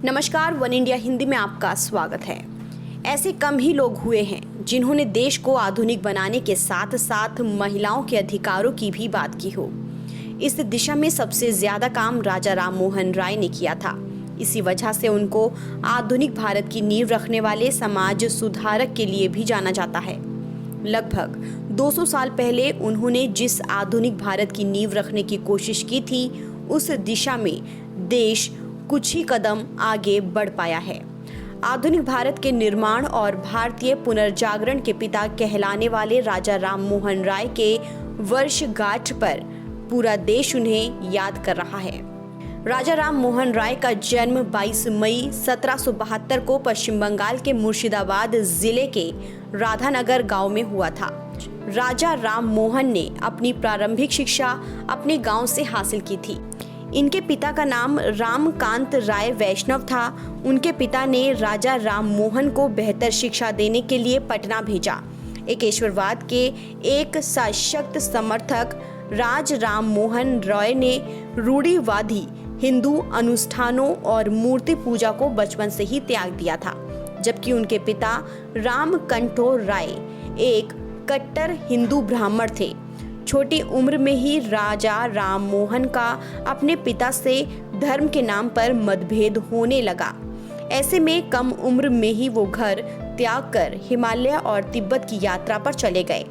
नमस्कार, one India Hindi में आपका स्वागत है। ऐसे कम ही लोग हुए हैं जिन्होंने देश को आधुनिक बनाने के साथ साथ महिलाओं के अधिकारों की भी बात की हो। इस दिशा में सबसे ज्यादा काम राजा राम मोहन राय ने किया था। इसी वजह से उनको आधुनिक भारत की नींव रखने वाले समाज सुधारक के लिए भी जाना जाता है। लगभग 200 साल पहले उन्होंने जिस आधुनिक भारत की नींव रखने की कोशिश की थी, उस दिशा में देश कुछ ही कदम आगे बढ़ पाया है। आधुनिक भारत के निर्माण और भारतीय पुनर्जागरण के पिता कहलाने वाले राजा राम मोहन राय के वर्षगांठ पर पूरा देश उन्हें याद कर रहा है। राजा राम मोहन राय का जन्म 22 मई 1772 को पश्चिम बंगाल के मुर्शिदाबाद जिले के राधानगर गांव में हुआ था। राजा राम मोहन ने अपनी प्रारंभिक शिक्षा अपने गांव से हासिल की थी। इनके पिता का नाम रामकांत राय वैष्णव था। उनके पिता ने राजा राम मोहन को बेहतर शिक्षा देने के लिए पटना भेजा। एकेश्वरवाद के एक सशक्त समर्थक राज राम मोहन रॉय ने रूढ़िवादी हिंदू अनुष्ठानों और मूर्ति पूजा को बचपन से ही त्याग दिया था, जबकि उनके पिता रामकंठो राय एक कट्टर हिंदू ब्राह्मण थे। छोटी उम्र में ही राजा राम मोहन का अपने पिता से धर्म के नाम पर मतभेद होने लगा। ऐसे में कम उम्र में ही वो घर त्याग कर हिमालय और तिब्बत की यात्रा पर चले गए।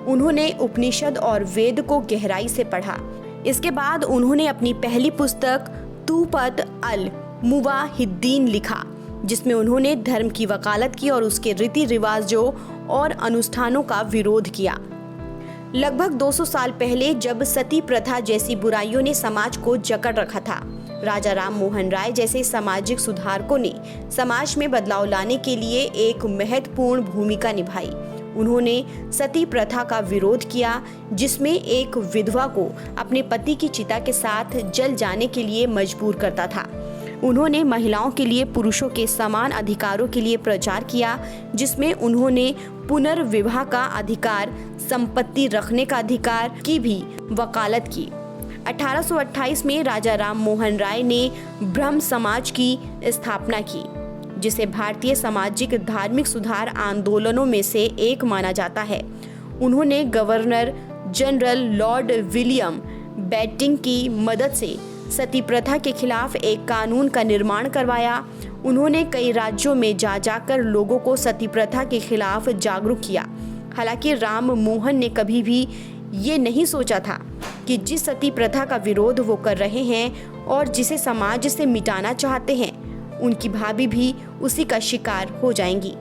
उन्होंने उपनिषद और वेद को गहराई से पढ़ा। इसके बाद उन्होंने अपनी पहली पुस्तक तूपत अल मुवाहिद्दीन लिखा, जिसमें उन्होंने धर्म की वकालत की और उसके रीति रिवाजों और अनुष्ठानों का विरोध किया। लगभग 200 साल पहले जब सती प्रथा जैसी बुराइयों ने समाज को जकड़ रखा था, राजा राम मोहन राय जैसे सामाजिक सुधारकों ने समाज में बदलाव लाने के लिए एक महत्वपूर्ण भूमिका निभाई। उन्होंने सती प्रथा का विरोध किया, जिसमें एक विधवा को अपने पति की चिता के साथ जल जाने के लिए मजबूर करता था। उन्होंने महिलाओं के लिए पुरुषों के समान अधिकारों के लिए प्रचार किया, जिसमें उन्होंने पुनर्विवाह का अधिकार, संपत्ति रखने का अधिकार की भी वकालत की। 1828 में राजा राम मोहन राय ने ब्रह्म समाज की स्थापना की, जिसे भारतीय सामाजिक धार्मिक सुधार आंदोलनों में से एक माना जाता है। उन्होंने governor general Lord William Bentinck की मदद से सती प्रथा के खिलाफ एक कानून का निर्माण करवाया। उन्होंने कई राज्यों में जाकर लोगों को सती प्रथा के खिलाफ जागरूक किया। हालांकि राम मोहन ने कभी भी ये नहीं सोचा था कि जिस सती प्रथा का विरोध वो कर रहे हैं और जिसे समाज से मिटाना चाहते हैं, उनकी भाभी भी उसी का शिकार हो जाएंगी।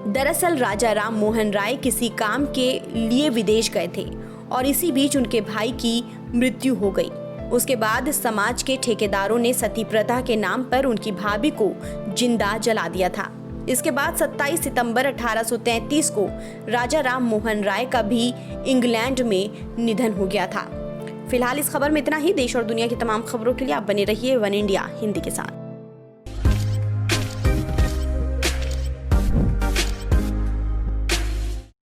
दरअसल राजा राम मोहन राय किसी काम के लिए विदेश गए थे और इसी बीच उनके भाई की मृत्यु हो गई। उसके बाद समाज के ठेकेदारों ने सती प्रथा के नाम पर उनकी भाभी को जिंदा जला दिया था। इसके बाद 27 सितंबर 1833 को राजा राम मोहन राय का भी इंग्लैंड में निधन हो गया था। फिलहाल इस खबर में इतना ही। देश और दुनिया की तमाम खबरों के लिए आप बने रहिए वन इंडिया हिंदी के साथ।